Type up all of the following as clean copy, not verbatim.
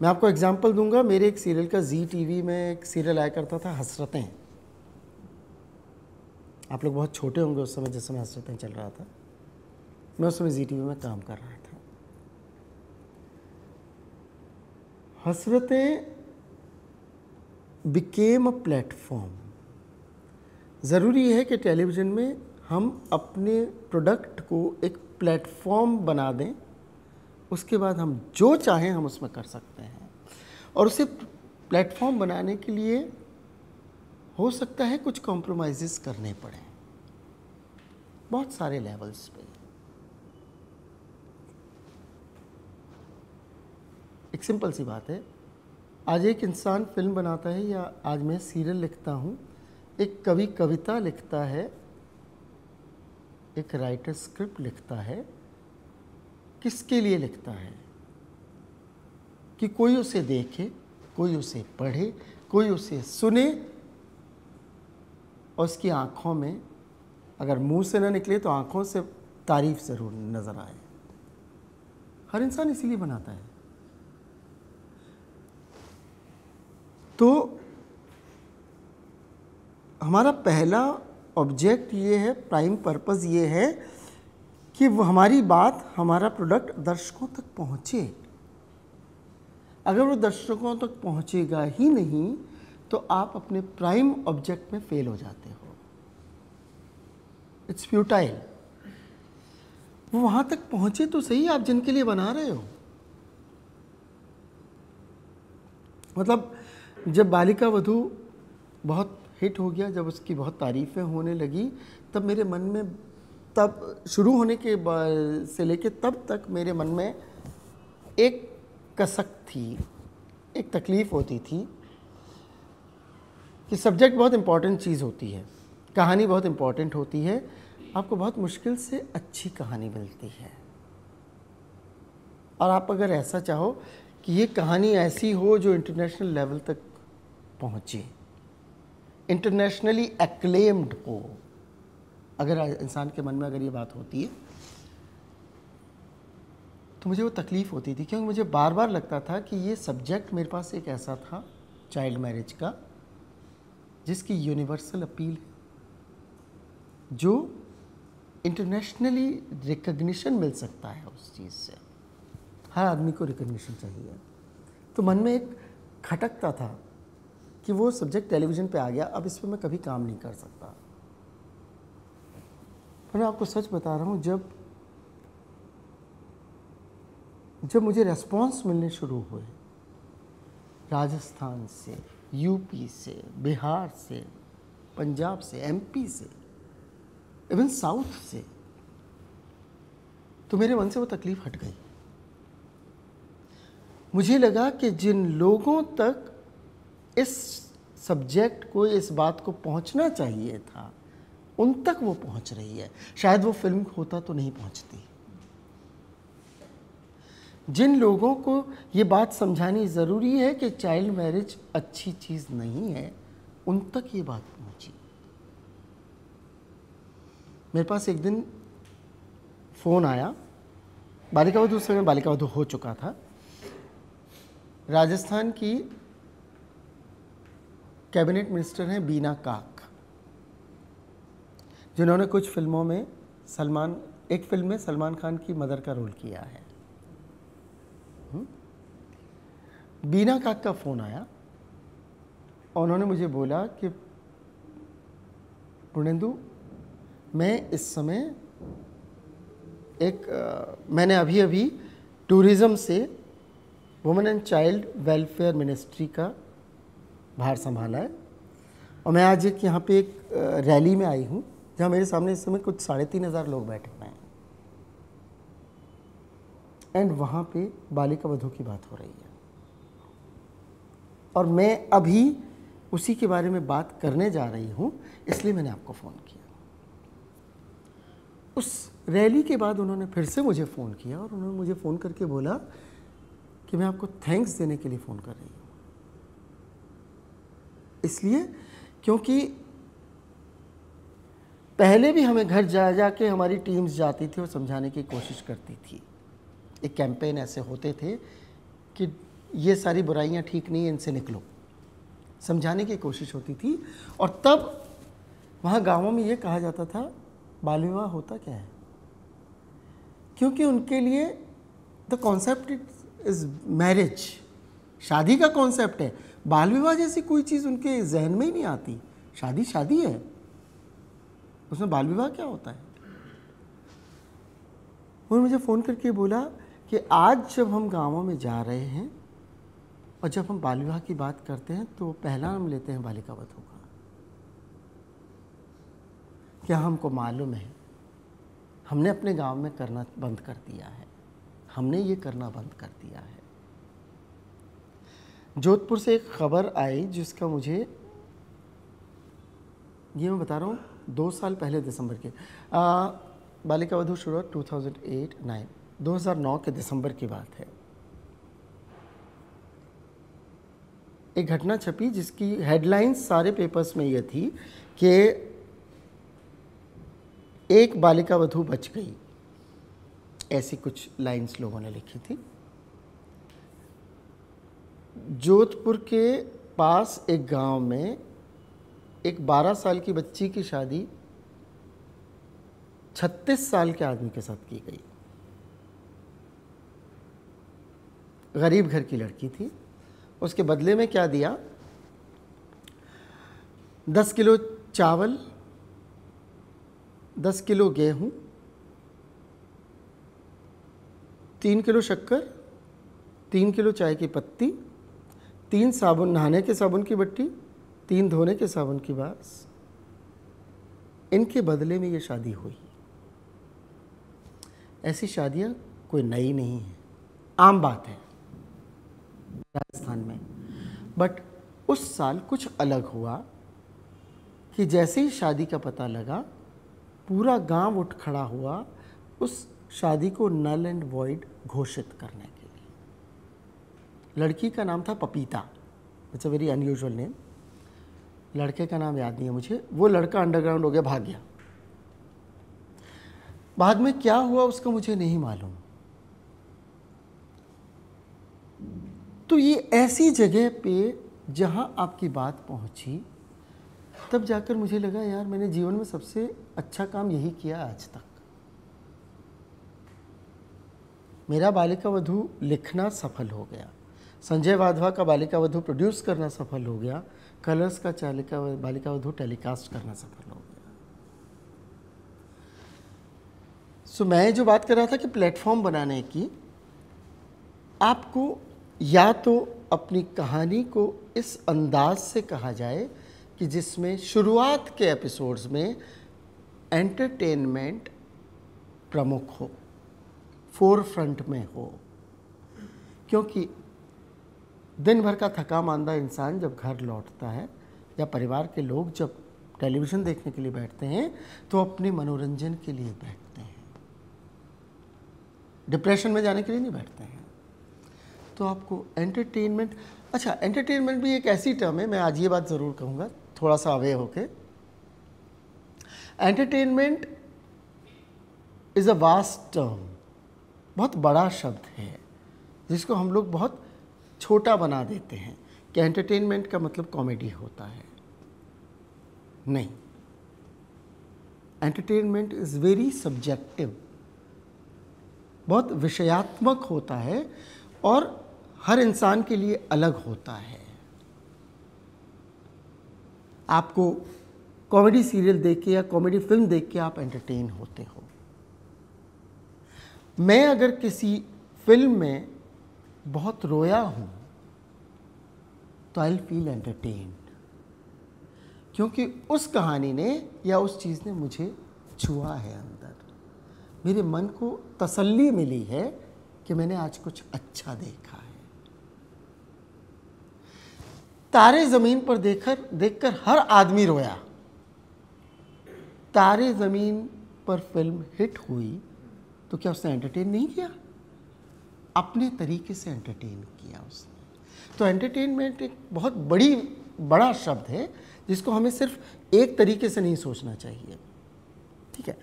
मैं आपको एग्जांपल दूंगा, मेरे एक सीरियल का जी टीवी में एक सीरियल आया करता था, हसरतें। आप लोग बहुत छोटे होंगे उस समय जिस समय हसरतें चल रहा था। मैं उस समय जी टीवी में काम कर रहा था। हसरतें बिकेम अ प्लेटफॉर्म। ज़रूरी है कि टेलीविज़न में हम अपने प्रोडक्ट को एक प्लेटफॉर्म बना दें, उसके बाद हम जो चाहें हम उसमें कर सकते हैं। और उसे प्लेटफॉर्म बनाने के लिए हो सकता है कुछ कॉम्प्रोमाइज़ेस करने पड़ें, बहुत सारे लेवल्स पे। एक सिंपल सी बात है, आज एक इंसान फिल्म बनाता है या आज मैं सीरियल लिखता हूँ, एक कवि कविता लिखता है, एक राइटर स्क्रिप्ट लिखता है। किसके लिए लिखता है? कि कोई उसे देखे, कोई उसे पढ़े, कोई उसे सुने और उसकी आँखों में, अगर मुंह से ना निकले तो आँखों से तारीफ ज़रूर नज़र आए। हर इंसान इसीलिए बनाता है। तो हमारा पहला ऑब्जेक्ट ये है, प्राइम पर्पस ये है कि वो हमारी बात, हमारा प्रोडक्ट दर्शकों तक पहुँचे। अगर वो दर्शकों तक पहुँचेगा ही नहीं तो आप अपने प्राइम ऑब्जेक्ट में फेल हो जाते हो। It's futile. वो वहाँ तक पहुँचे तो सही आप जिनके लिए बना रहे हो। मतलब जब बालिका वधू बहुत हिट हो गया, जब उसकी बहुत तारीफ़ें होने लगी, तब मेरे मन में, तब शुरू होने के से लेके तब तक मेरे मन में एक कसक थी, एक तकलीफ़ होती थी कि सब्जेक्ट बहुत इम्पॉर्टेंट चीज़ होती है, कहानी बहुत इम्पॉर्टेंट होती है, आपको बहुत मुश्किल से अच्छी कहानी मिलती है। और आप अगर ऐसा चाहो कि ये कहानी ऐसी हो जो इंटरनेशनल लेवल तक पहुँचे, इंटरनेशनली एक्लेम्ड हो, अगर इंसान के मन में अगर ये बात होती है तो मुझे वो तकलीफ़ होती थी, क्योंकि मुझे बार बार लगता था कि ये सब्जेक्ट मेरे पास एक ऐसा था चाइल्ड मैरिज का जिसकी यूनिवर्सल अपील है, जो इंटरनेशनली रिकग्निशन मिल सकता है उस चीज़ से। हर आदमी को रिकग्निशन चाहिए। तो मन में एक खटकता था कि वो सब्जेक्ट टेलीविज़न पे आ गया, अब इस पर मैं कभी काम नहीं कर सकता। पर मैं आपको सच बता रहा हूँ, जब मुझे रेस्पॉन्स मिलने शुरू हुए, राजस्थान से, यूपी से, बिहार से, पंजाब से, एमपी से, इवन साउथ से, तो मेरे मन से वो तकलीफ़ हट गई। मुझे लगा कि जिन लोगों तक इस सब्जेक्ट को, इस बात को पहुंचना चाहिए था, उन तक वो पहुंच रही है। शायद वो फिल्म होता तो नहीं पहुंचती। जिन लोगों को ये बात समझानी ज़रूरी है कि चाइल्ड मैरिज अच्छी चीज़ नहीं है, उन तक ये बात पहुंची। मेरे पास एक दिन फ़ोन आया, बालिका वधू, उस समय बालिका वधू हो चुका था, राजस्थान की कैबिनेट मिनिस्टर हैं बीना काक, जिन्होंने कुछ फिल्मों में एक फिल्म में सलमान खान की मदर का रोल किया है। बीना काक का फ़ोन आया और उन्होंने मुझे बोला कि पूर्णेंदु, मैं इस समय मैंने अभी टूरिज़्म से women and child welfare ministry का भार संभाला है, और मैं आज यहाँ पे एक रैली में आई हूँ जहाँ मेरे सामने इस समय कुछ 3,500 लोग बैठे हुए हैं, एंड वहाँ पे बालिका वधू की बात हो रही है, और मैं अभी उसी के बारे में बात करने जा रही हूँ, इसलिए मैंने आपको फ़ोन किया। उस रैली के बाद उन्होंने फिर से मुझे फ़ोन किया और उन्होंने मुझे फ़ोन करके बोला कि मैं आपको थैंक्स देने के लिए फ़ोन कर रही हूँ, इसलिए क्योंकि पहले भी हमें घर जा के हमारी टीम्स जाती थी और समझाने की कोशिश करती थी। एक कैंपेन ऐसे होते थे कि ये सारी बुराइयां ठीक नहीं है, इनसे निकलो, समझाने की कोशिश होती थी। और तब वहाँ गांवों में ये कहा जाता था बाल विवाह होता क्या है, क्योंकि उनके लिए द कॉन्सेप्ट इज मैरिज, शादी का कॉन्सेप्ट है। बाल विवाह जैसी कोई चीज़ उनके जहन में ही नहीं आती। शादी शादी है, उसमें बाल विवाह क्या होता है। उन्होंने मुझे फ़ोन करके बोला कि आज जब हम गाँवों में जा रहे हैं और जब हम बाल विवाह की बात करते हैं तो पहला नाम लेते हैं बालिका वधू का। क्या हमको मालूम है, हमने अपने गांव में करना बंद कर दिया है, हमने ये करना बंद कर दिया है। जोधपुर से एक खबर आई जिसका मुझे, ये मैं बता रहा हूँ 2 साल पहले दिसंबर के, बालिका वधू शुरुआत 2008-9, 2009 के दिसंबर की बात है। एक घटना छपी जिसकी हेडलाइंस सारे पेपर्स में ये थी कि एक बालिका वधू बच गई, ऐसी कुछ लाइंस लोगों ने लिखी थी। जोधपुर के पास एक गांव में एक 12 साल की बच्ची की शादी 36 साल के आदमी के साथ की गई। गरीब घर की लड़की थी। उसके बदले में क्या दिया, 10 किलो चावल, 10 किलो गेहूं, 3 किलो शक्कर, 3 किलो चाय की पत्ती, 3 साबुन, नहाने के साबुन की बट्टी, 3 धोने के साबुन की बास। इनके बदले में ये शादी हुई। ऐसी शादियां कोई नई नहीं है, आम बात है राजस्थान में। बट उस साल कुछ अलग हुआ कि जैसे ही शादी का पता लगा पूरा गांव उठ खड़ा हुआ उस शादी को नल एंड वॉइड घोषित करने के लिए। लड़की का नाम था पपीता, it's a very unusual name. लड़के का नाम याद नहीं है मुझे। वो लड़का अंडरग्राउंड हो गया, भाग गया। बाद में क्या हुआ उसका मुझे नहीं मालूम। तो ये ऐसी जगह पे जहां आपकी बात पहुंची, तब जाकर मुझे लगा यार मैंने जीवन में सबसे अच्छा काम यही किया आज तक। मेरा बालिका वधू लिखना सफल हो गया, संजय वाधवा का बालिका वधू प्रोड्यूस करना सफल हो गया, कलर्स का बालिका वधू टेलीकास्ट करना सफल हो गया। सो मैं जो बात कर रहा था कि प्लेटफॉर्म बनाने की, आपको या तो अपनी कहानी को इस अंदाज से कहा जाए कि जिसमें शुरुआत के एपिसोड्स में एंटरटेनमेंट प्रमुख हो, फोर फ्रंट में हो। क्योंकि दिन भर का थका मांदा इंसान जब घर लौटता है या परिवार के लोग जब टेलीविज़न देखने के लिए बैठते हैं तो अपने मनोरंजन के लिए बैठते हैं, डिप्रेशन में जाने के लिए नहीं बैठते हैं। तो आपको एंटरटेनमेंट, अच्छा एंटरटेनमेंट भी एक ऐसी टर्म है, मैं आज ये बात ज़रूर कहूँगा थोड़ा सा अवे होके। Entertainment is a vast term, बहुत बड़ा शब्द है जिसको हम लोग बहुत छोटा बना देते हैं कि एंटरटेनमेंट का मतलब कॉमेडी होता है। नहीं, एंटरटेनमेंट इज़ वेरी सब्जेक्टिव, बहुत विषयात्मक होता है और हर इंसान के लिए अलग होता है। आपको कॉमेडी सीरियल देख के या कॉमेडी फिल्म देख के आप एंटरटेन होते हो। मैं अगर किसी फिल्म में बहुत रोया हूं तो आई विल फील एंटरटेन्ड, क्योंकि उस कहानी ने या उस चीज़ ने मुझे छुआ है अंदर, मेरे मन को तसल्ली मिली है कि मैंने आज कुछ अच्छा देखा है। तारे ज़मीन पर देखकर हर आदमी रोया। तारे ज़मीन पर फिल्म हिट हुई तो क्या उसने एंटरटेन नहीं किया? अपने तरीके से एंटरटेन किया उसने। तो एंटरटेनमेंट एक बहुत बड़ा शब्द है जिसको हमें सिर्फ एक तरीके से नहीं सोचना चाहिए, ठीक है।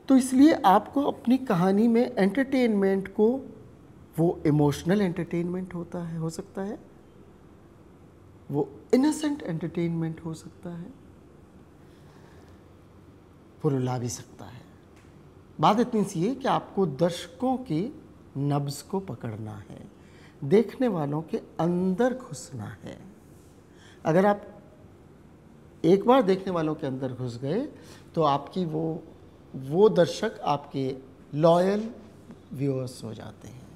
तो इसलिए आपको अपनी कहानी में एंटरटेनमेंट को वो इमोशनल एंटरटेनमेंट होता है, हो सकता है, वो इनोसेंट एंटरटेनमेंट हो सकता है, वो रुला भी सकता है। बात इतनी सी है कि आपको दर्शकों के नब्ज़ को पकड़ना है, देखने वालों के अंदर घुसना है। अगर आप एक बार देखने वालों के अंदर घुस गए तो आपकी वो दर्शक आपके लॉयल व्यूअर्स हो जाते हैं।